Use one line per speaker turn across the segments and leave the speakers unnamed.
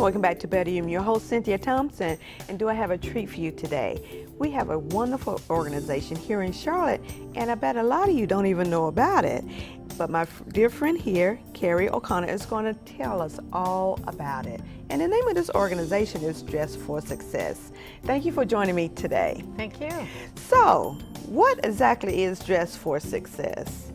welcome back to Better You. I'm your host, Cynthia Thompson, and do I have a treat for you today? We have a wonderful organization here in Charlotte, and I bet a lot of you don't even know about it. But my dear friend here, Carrie O'Connor, is going to tell us all about it. And the name of this organization is Dress for Success. Thank you for joining me today.
Thank you.
So, what exactly is Dress for Success?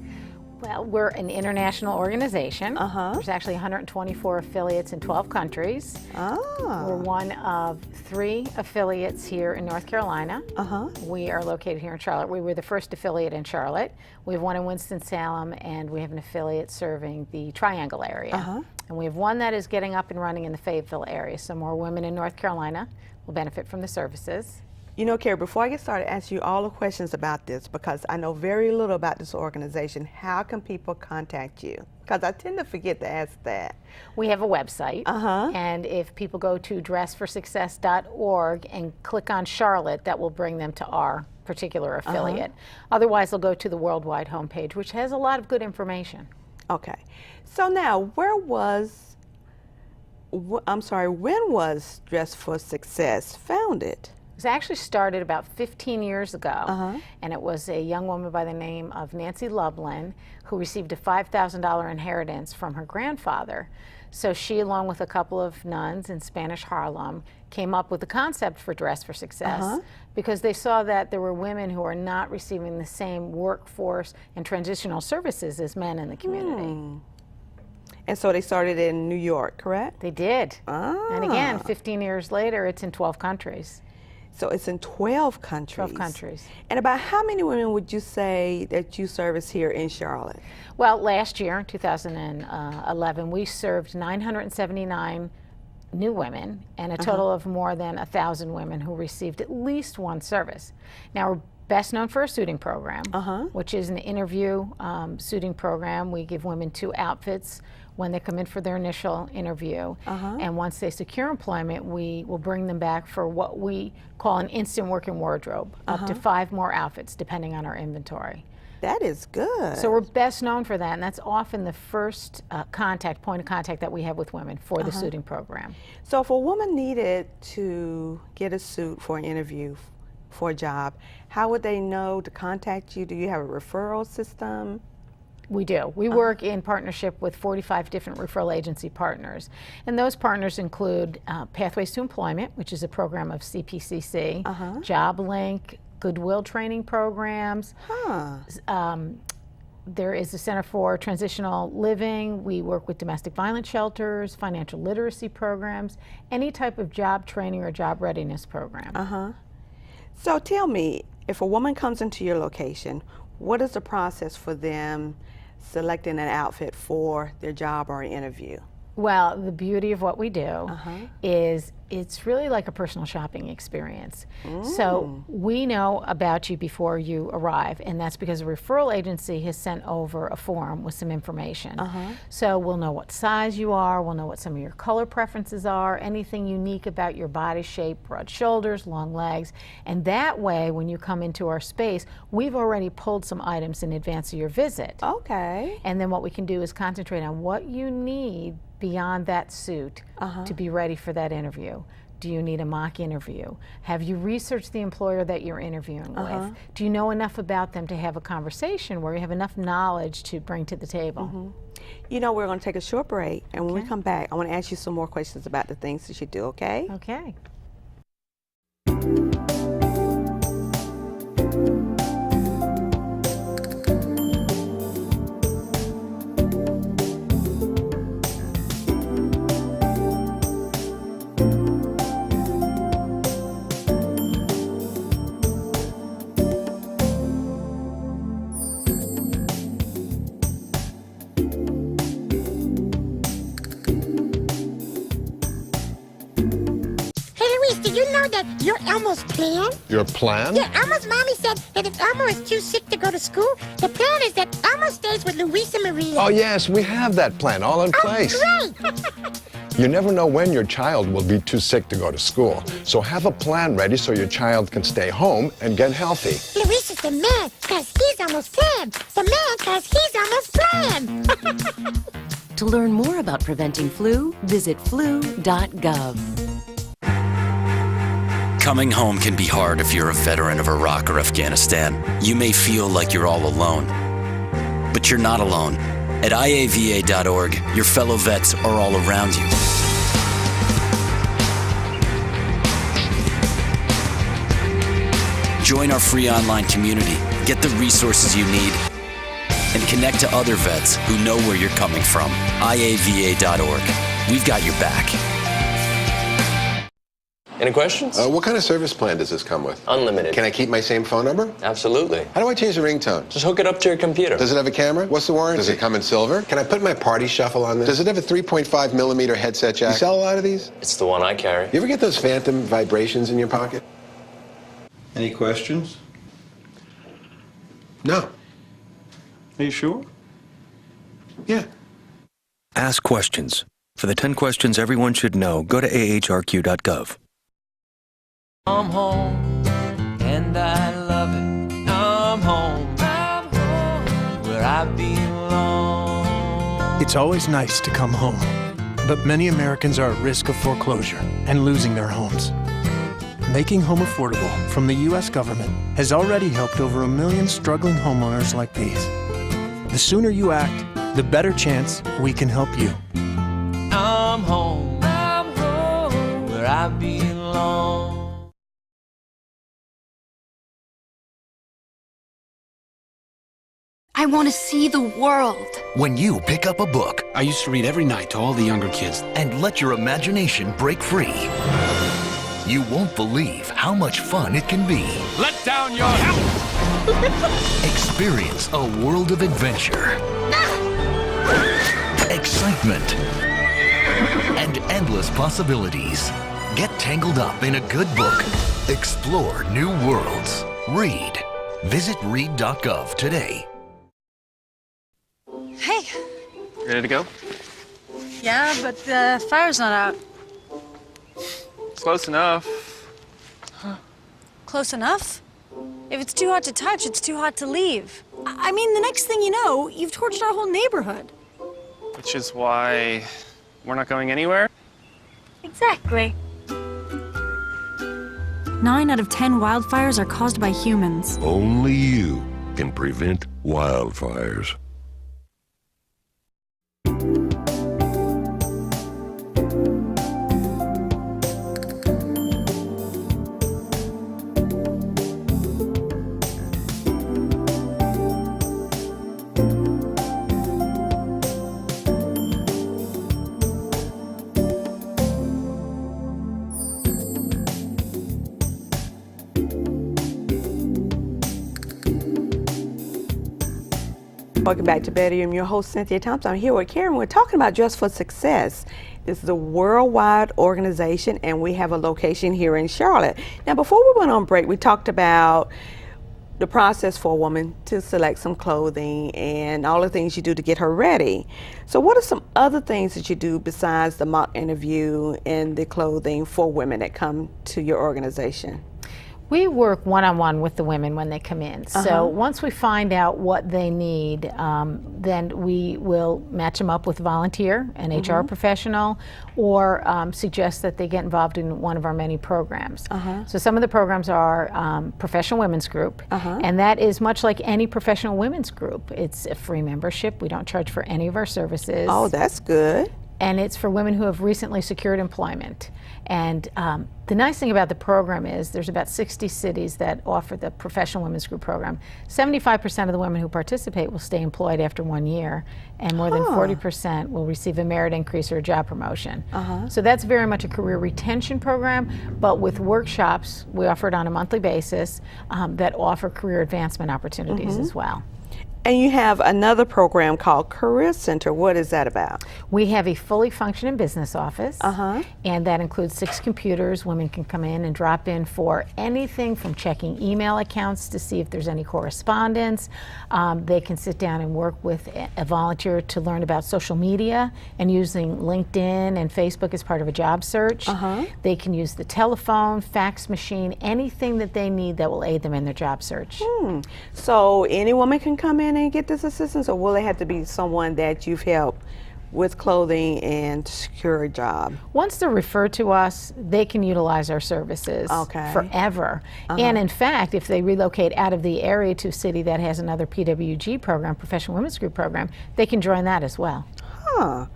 Well, we're an international organization.
Uh-huh.
There's actually 124 affiliates in 12 countries.
Ah.
We're one of 3 affiliates here in North Carolina.
Uh-huh.
We are located here in Charlotte. We were the first affiliate in Charlotte. We have one in Winston-Salem, and we have an affiliate serving the Triangle area.
Uh-huh.
And we have one that is getting up and running in the Fayetteville area. So more women in North Carolina will benefit from the services.
You know, Carrie, before I get started, ask you all the questions about this because I know very little about this organization. How can people contact you? Because I tend to forget to ask that.
We have a website,
Uh-huh.
and if people go to dressforsuccess.org and click on Charlotte, that will bring them to our particular affiliate. Otherwise, they'll go to the worldwide homepage, which has a lot of good information.
Okay. So now, when was Dress for Success founded?
It was actually started about 15 years ago, and it was a young woman by the name of Nancy Lublin who received a $5,000 inheritance from her grandfather. So she, along with a couple of nuns in Spanish Harlem, came up with the concept for Dress for Success because they saw that there were women who are not receiving the same workforce and transitional services as men in the community.
And so they started in New York, correct?
They did.
Ah.
And again, 15 years later, it's in 12 countries.
So it's in 12 countries.
12 countries.
And about how many women would you say that you service here in Charlotte?
Well, last year, 2011, we served 979 new women and a total of more than 1,000 women who received at least one service. Now, we're best known for a suiting program, which is an interview suiting program. We give women 2 outfits when they come in for their initial interview. And once they secure employment, we will bring them back for what we call an instant working wardrobe, up to 5 more outfits depending on our inventory.
That is good.
So we're best known for that, and that's often the first point of contact that we have with women for the suiting program.
So if a woman needed to get a suit for an interview for a job, how would they know to contact you? Do you have a referral system?
We do. We work in partnership with 45 different referral agency partners. And those partners include Pathways to Employment, which is a program of CPCC, JobLink, Goodwill training programs. There is a Center for Transitional Living. We work with domestic violence shelters, financial literacy programs, any type of job training or job readiness program.
So tell me, if a woman comes into your location, what is the process for them selecting an outfit for their job or interview?
Well, the beauty of what we do is it's really like a personal shopping experience. So we know about you before you arrive, and that's because a referral agency has sent over a form with some information. So we'll know what size you are, we'll know what some of your color preferences are, anything unique about your body shape, broad shoulders, long legs, and that way when you come into our space, we've already pulled some items in advance of your visit.
Okay.
And then what we can do is concentrate on what you need beyond that suit to be ready for that interview. Do you need a mock interview? Have you researched the employer that you're interviewing with? Do you know enough about them to have a conversation where you have enough knowledge to bring to the table?
You know, we're going to take a short break, and when we come back, I want to ask you some more questions about the things that you do, okay?
Okay.
Did you know that you're Elmo's plan?
Your plan?
Yeah, Elmo's mommy said that if Elmo is too sick to go to school, the plan is that Elmo stays with Luisa Maria.
Oh, yes, we have that plan all in place.
Great!
You never know when your child will be too sick to go to school. So have a plan ready so your child can stay home and get healthy.
Luisa's the man, because he's Elmo's plan. The man, because he's Elmo's plan.
To learn more about preventing flu, visit flu.gov.
Coming home can be hard if you're a veteran of Iraq or Afghanistan. You may feel like you're all alone, but you're not alone. At IAVA.org, your fellow vets are all around you. Join our free online community, get the resources you need, and connect to other vets who know where you're coming from. IAVA.org. We've got your back.
Any questions?
What kind of service plan does this come with?
Unlimited.
Can I keep my same phone number?
Absolutely.
How do I change the ringtone?
Just hook it up to your computer.
Does it have a camera? What's the warranty? Does it come in silver? Can I put my party shuffle on this? Does it have a 3.5 millimeter headset jack? You sell a lot of these?
It's the one I carry.
You ever get those phantom vibrations in your pocket?
Any questions?
No.
Are you sure?
Yeah.
Ask questions. For the 10 questions everyone should know, go to ahrq.gov.
I'm home, and I love it. I'm home, where I belong.
It's always nice to come home, but many Americans are at risk of foreclosure and losing their homes. Making home affordable from the U.S. government has already helped over 1 million struggling homeowners like these. The sooner you act, the better chance we can help you.
I'm home, where I belong.
I want to see the world.
When you pick up a book,
I used to read every night to all the younger kids,
and let your imagination break free, you won't believe how much fun it can be.
Let down your house!
Experience a world of adventure, excitement, and endless possibilities. Get tangled up in a good book. Explore new worlds. Read. Visit read.gov today.
Hey.
Ready to go?
Yeah, but the fire's not out.
Close enough.
Close enough? If it's too hot to touch, it's too hot to leave. I mean, the next thing you know, you've torched our whole neighborhood.
Which is why we're not going anywhere?
Exactly. 9 out of 10 wildfires are caused by humans.
Only you can prevent wildfires.
Welcome back to Betty. I'm your host, Cynthia Thompson. I'm here with Karen. We're talking about Dress for Success. This is a worldwide organization, and we have a location here in Charlotte. Now, before we went on break, we talked about the process for a woman to select some clothing and all the things you do to get her ready. So what are some other things that you do besides the mock interview and the clothing for women that come to your organization?
We work one-on-one with the women when they come in. So once we find out what they need, then we will match them up with a volunteer, an HR professional, or suggest that they get involved in one of our many programs. So some of the programs are Professional Women's Group, and that is much like any professional women's group. It's a free membership. We don't charge for any of our services.
Oh, that's good.
And it's for women who have recently secured employment. And the nice thing about the program is there's about 60 cities that offer the Professional Women's Group program. 75% of the women who participate will stay employed after 1 year, and more than 40% will receive a merit increase or a job promotion. So that's very much a career retention program, but with workshops, we offer it on a monthly basis that offer career advancement opportunities as well.
And you have another program called Career Center. What is that about?
We have a fully functioning business office, and that includes 6 computers. Women can come in and drop in for anything from checking email accounts to see if there's any correspondence. They can sit down and work with a volunteer to learn about social media and using LinkedIn and Facebook as part of a job search. They can use the telephone, fax machine, anything that they need that will aid them in their job search.
So any woman can come in and get this assistance, or will it have to be someone that you've helped with clothing and to secure a job?
Once they're referred to us, they can utilize our services forever. And in fact, if they relocate out of the area to a city that has another PWG program, Professional Women's Group program, they can join that as well.
Huh.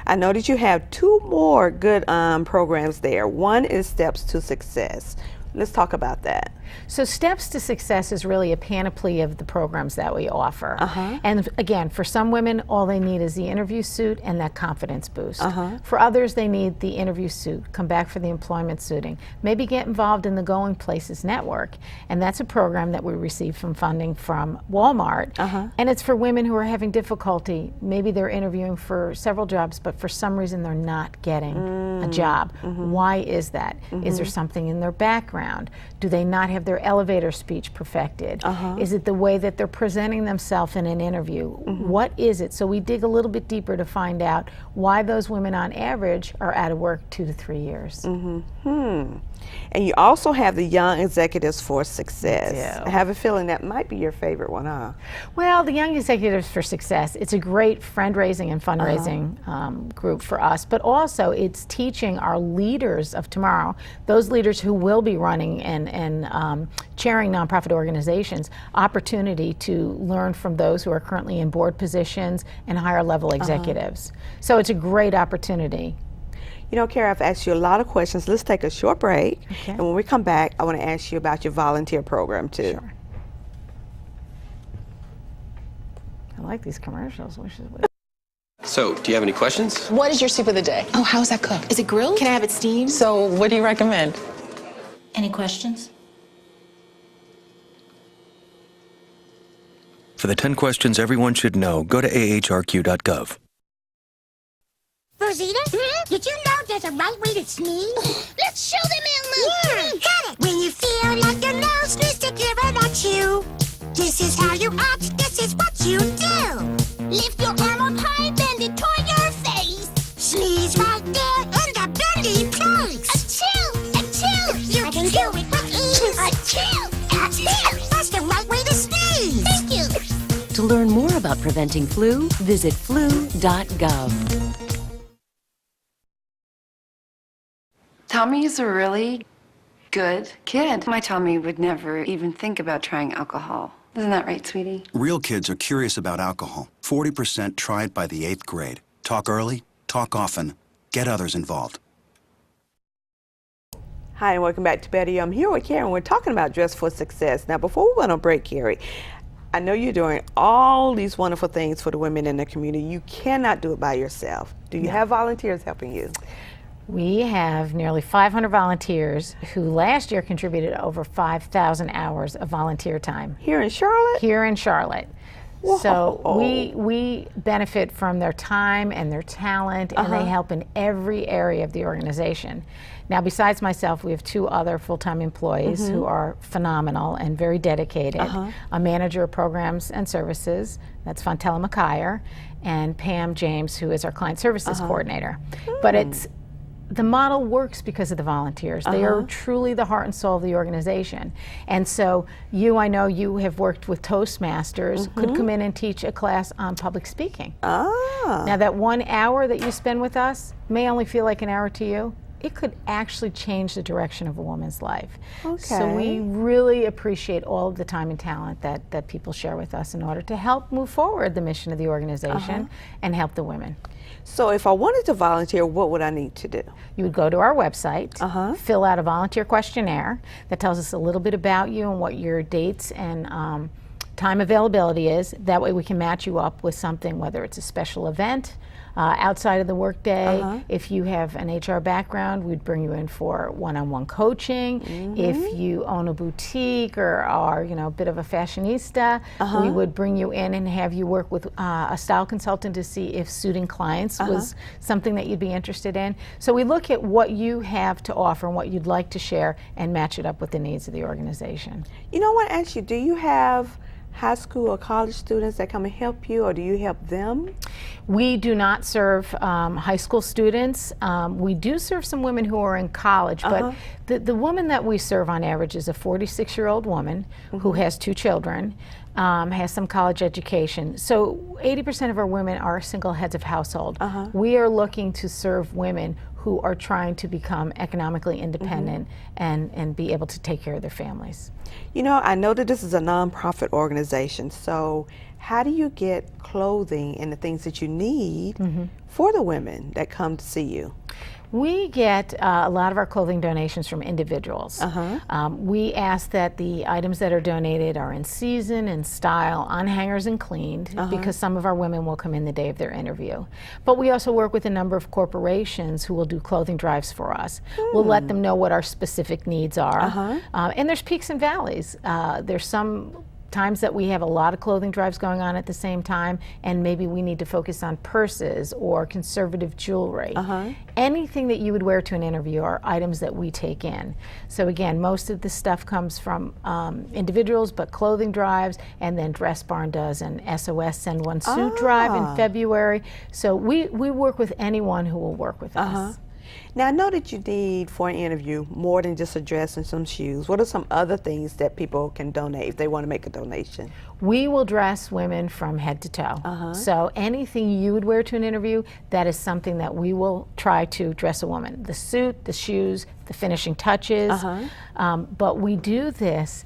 I know that you have two more good programs there. One is Steps to Success. Let's talk about that.
So Steps to Success is really a panoply of the programs that we offer. And again, for some women, all they need is the interview suit and that confidence boost. For others, they need the interview suit, come back for the employment suiting, maybe get involved in the Going Places Network. And that's a program that we receive from funding from Walmart. And it's for women who are having difficulty. Maybe they're interviewing for several jobs, but for some reason they're not getting a job. Why is that? Is there something in their background? Do they not have their elevator speech perfected? Is it the way that they're presenting themselves in an interview? What is it? So we dig a little bit deeper to find out why those women on average are out of work 2 to 3 years.
And you also have the Young Executives for Success. I have a feeling that might be your favorite one, huh?
Well, the Young Executives for Success, it's a great friend-raising and fundraising group for us, but also it's teaching our leaders of tomorrow, those leaders who will be running and chairing nonprofit organizations, opportunity to learn from those who are currently in board positions and higher level executives. So it's a great opportunity.
You know, Carrie, I've asked you a lot of questions. Let's take a short break. And when we come back, I want to ask you about your volunteer program, too.
Sure. I like these commercials.
So, do you have any questions?
What is your soup of the day? Oh, how's that cooked? Is it grilled? Can I have it steamed? So, what do you recommend?
Any questions?
For the 10 questions everyone should know, go to ahrq.gov.
Rosita, did you know there's a right way to sneeze? Let's show them, Elmo. Yeah, got it. When you feel like your nose needs to give it at you, this is how you act, this is what you do. Lift your arm up high, bend it toward your face. Sneeze right there in the bendy place. Achoo, achoo. You can do it with ease. Achoo, achoo. That's the right way to sneeze. Thank you.
To learn more about preventing flu, visit flu.gov.
Tommy's a really good kid. My Tommy would never even think about trying alcohol. Isn't that right, sweetie?
Real kids are curious about alcohol. 40% try it by the 8th grade. Talk early, talk often, get others involved.
Hi, and welcome back to Betty. I'm here with Karen. We're talking about Dress for Success. Now, before we went on break, Carrie, I know you're doing all these wonderful things for the women in the community. You cannot do it by yourself. Do you have volunteers helping you?
We have nearly 500 volunteers who last year contributed over 5,000 hours of volunteer time.
Here in Charlotte?
Here in Charlotte.
Whoa.
So we benefit from their time and their talent, and they help in every area of the organization. Now, besides myself, we have 2 other full-time employees who are phenomenal and very dedicated. A manager of programs and services, that's Fontella McKyer, and Pam James, who is our client services coordinator. But the model works because of the volunteers. They are truly the heart and soul of the organization. And so I know you have worked with Toastmasters, could come in and teach a class on public speaking. Now that 1 hour that you spend with us may only feel like an hour to you. It could actually change the direction of a woman's life. So we really appreciate all of the time and talent that people share with us in order to help move forward the mission of the organization and help the women.
So if I wanted to volunteer, what would I need to do?
You would go to our website, fill out a volunteer questionnaire that tells us a little bit about you and what your dates and time availability is. That way we can match you up with something, whether it's a special event, outside of the workday. If you have an HR background, we'd bring you in for one-on-one coaching. If you own a boutique or are, a bit of a fashionista, we would bring you in and have you work with a style consultant to see if suiting clients was something that you'd be interested in. So we look at what you have to offer and what you'd like to share and match it up with the needs of the organization.
You know what, actually, do you have high school or college students that come and help you, or do you help them?
We do not serve high school students. We do serve some women who are in college, but the woman that we serve on average is a 46-year-old woman who has 2 children, has some college education. So 80% of our women are single heads of household. We are looking to serve women who are trying to become economically independent and be able to take care of their families.
You know, I know that this is a nonprofit organization, so how do you get clothing and the things that you need for the women that come to see you?
We get a lot of our clothing donations from individuals. We ask that the items that are donated are in season, in style, on hangers and cleaned, because some of our women will come in the day of their interview. But we also work with a number of corporations who will do clothing drives for us. We'll let them know what our specific needs are. And there's peaks and valleys. There's some times that we have a lot of clothing drives going on at the same time, and maybe we need to focus on purses or conservative jewelry. Anything that you would wear to an interview are items that we take in. So again, most of the stuff comes from individuals, but clothing drives, and then Dress Barn does an SOS Send One Suit drive in February. So we work with anyone who will work with us.
Now, I know that you need for an interview more than just a dress and some shoes. What are some other things that people can donate if they want to make a donation?
We will dress women from head to toe. So anything you would wear to an interview, that is something that we will try to dress a woman. The suit, the shoes, the finishing touches. But we do this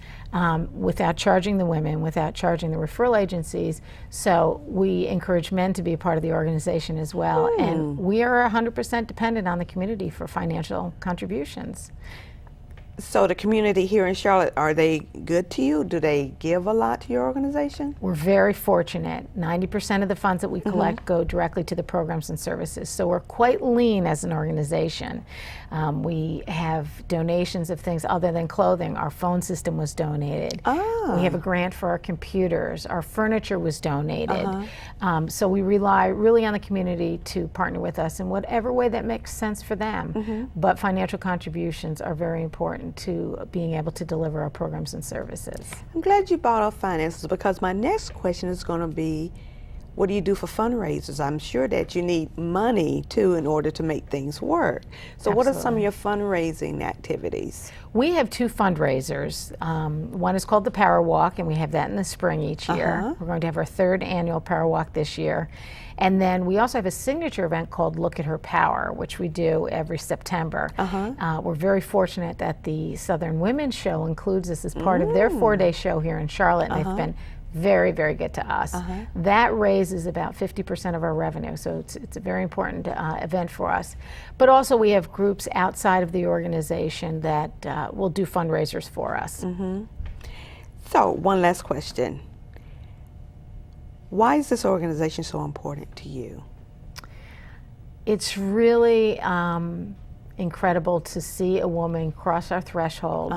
without charging the women, without charging the referral agencies. So we encourage men to be a part of the organization as well. And we are 100% dependent on the community for financial contributions.
So the community here in Charlotte, are they good to you? Do they give a lot to your organization?
We're very fortunate. 90% of the funds that we collect go directly to the programs and services. So we're quite lean as an organization. We have donations of things other than clothing. Our phone system was donated. We have a grant for our computers. Our furniture was donated. So we rely really on the community to partner with us in whatever way that makes sense for them. But financial contributions are very important to being able to deliver our programs and services.
I'm glad you brought up finances, because my next question is going to be, what do you do for fundraisers? I'm sure that you need money too in order to make things work. So what are some of your fundraising activities?
We have 2 fundraisers. One is called the Power Walk, and we have that in the spring each year. We're going to have our 3rd annual Power Walk this year. And then we also have a signature event called Look at Her Power, which we do every September. We're very fortunate that the Southern Women's Show includes us as part of their 4-day show here in Charlotte, and they've been very, very good to us. That raises about 50% of our revenue, so it's a very important event for us. But also we have groups outside of the organization that will do fundraisers for us.
So one last question. Why is this organization so important to you?
It's really incredible to see a woman cross our threshold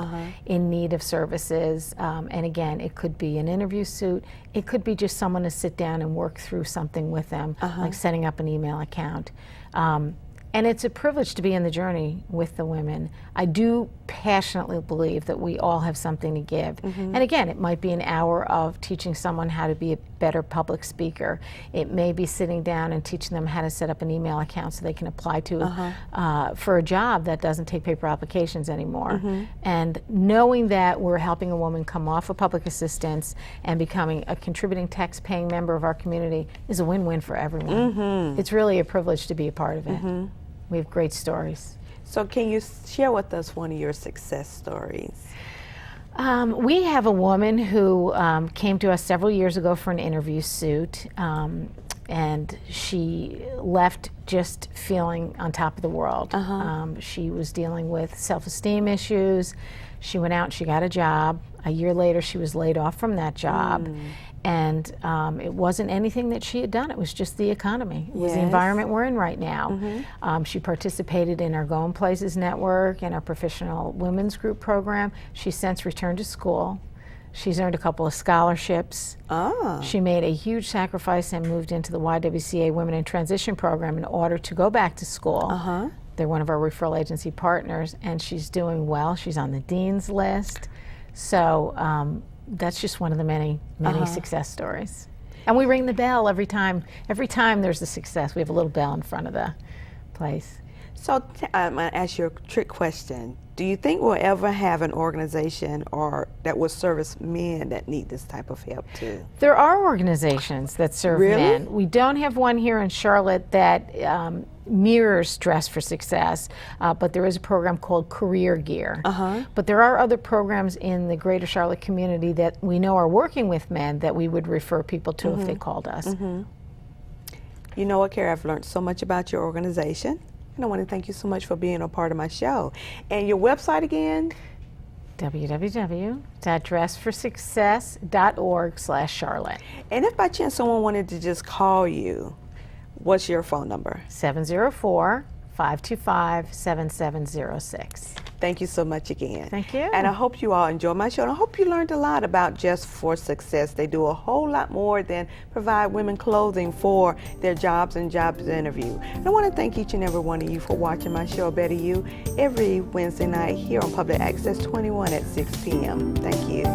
in need of services. And again, it could be an interview suit. It could be just someone to sit down and work through something with them, like setting up an email account. And it's a privilege to be in the journey with the women. I do passionately believe that we all have something to give. And again, it might be an hour of teaching someone how to be a better public speaker. It may be sitting down and teaching them how to set up an email account so they can apply to for a job that doesn't take paper applications anymore. And knowing that we're helping a woman come off of public assistance and becoming a contributing tax-paying member of our community is a win-win for everyone. It's really a privilege to be a part of it. We have great stories.
So can you share with us one of your success stories?
We have a woman who came to us several years ago for an interview suit, and she left just feeling on top of the world. She was dealing with self-esteem issues. She went out and she got a job. A year later, she was laid off from that job. And it wasn't anything that she had done. It was just the economy. It was the environment we're in right now. She participated in our Going Places Network and our Professional Women's Group program. She's since returned to school. She's earned a couple of scholarships. She made a huge sacrifice and moved into the YWCA Women in Transition program in order to go back to school. They're one of our referral agency partners, and she's doing well. She's on the dean's list. So that's just one of the many success stories. And we ring the bell every time there's a success. We have a little bell in front of the place.
So I'm going to ask you a trick question. Do you think we'll ever have an organization that will service men that need this type of help too?
There are organizations that serve men. We don't have one here in Charlotte that mirrors Dress for Success, but there is a program called Career Gear. But there are other programs in the greater Charlotte community that we know are working with men that we would refer people to if they called us.
You know what, Carrie, I've learned so much about your organization, and I want to thank you so much for being a part of my show. And your website again?
www.dressforsuccess.org/Charlotte.
And if by chance someone wanted to just call you, what's your phone number?
704-525-7706.
Thank you so much again.
Thank you.
And I hope you all enjoyed my show. And I hope you learned a lot about Dress for Success. They do a whole lot more than provide women clothing for their jobs and jobs interview. And I want to thank each and every one of you for watching my show, Better You, every Wednesday night here on Public Access 21 at 6 p.m. Thank you.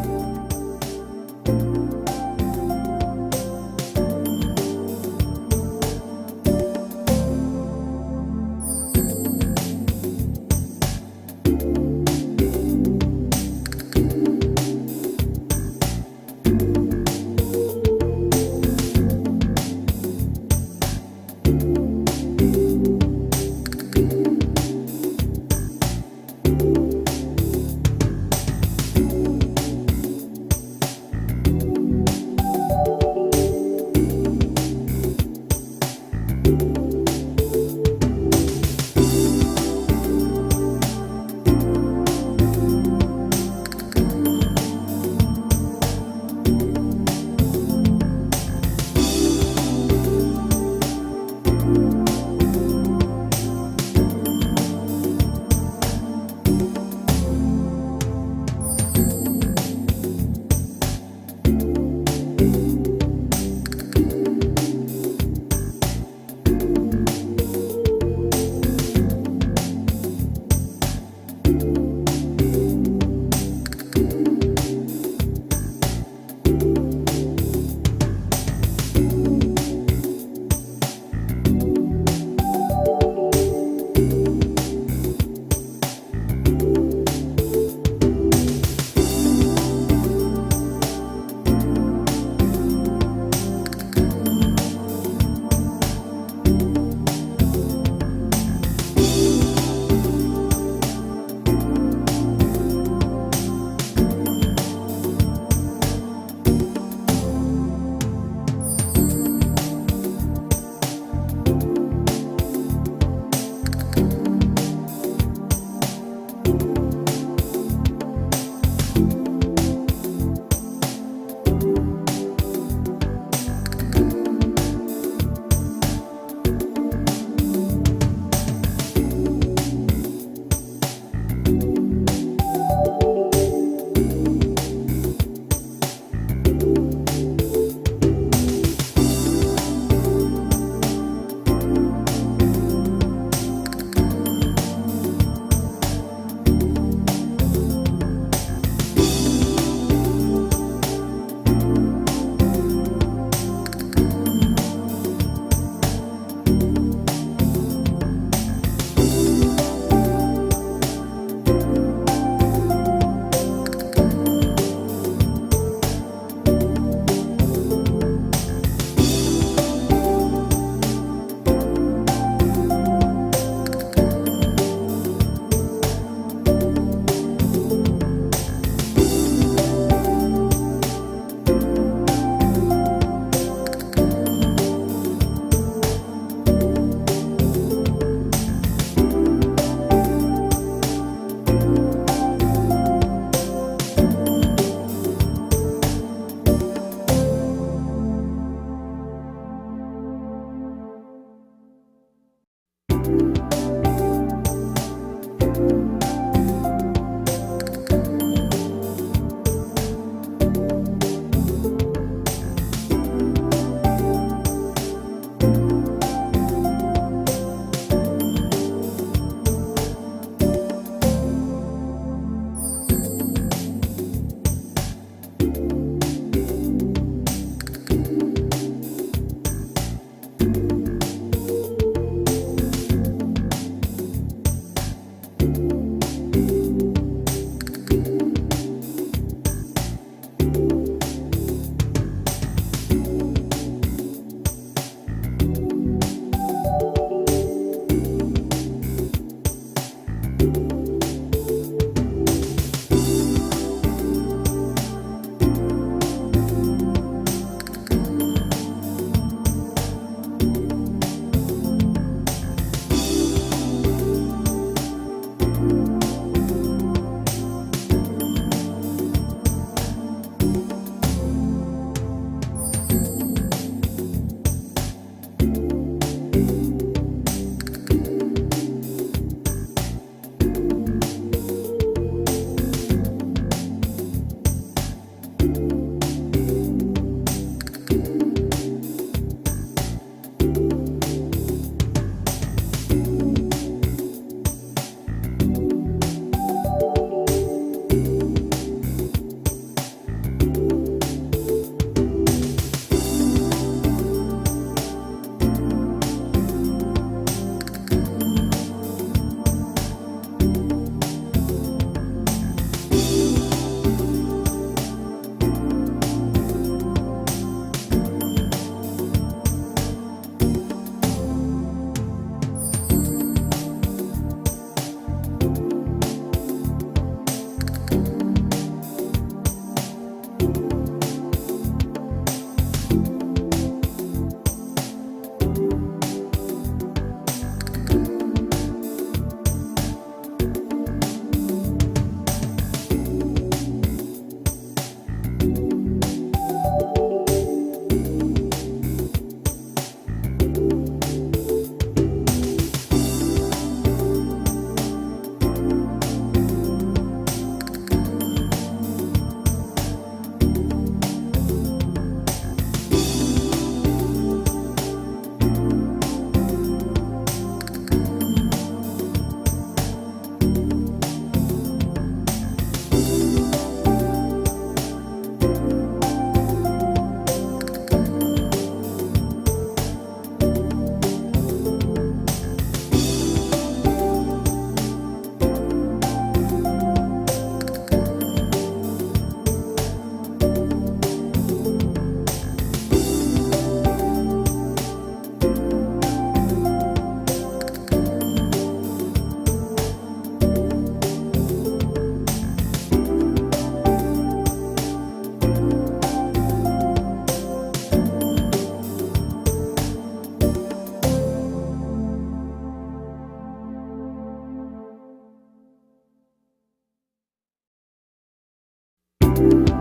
you.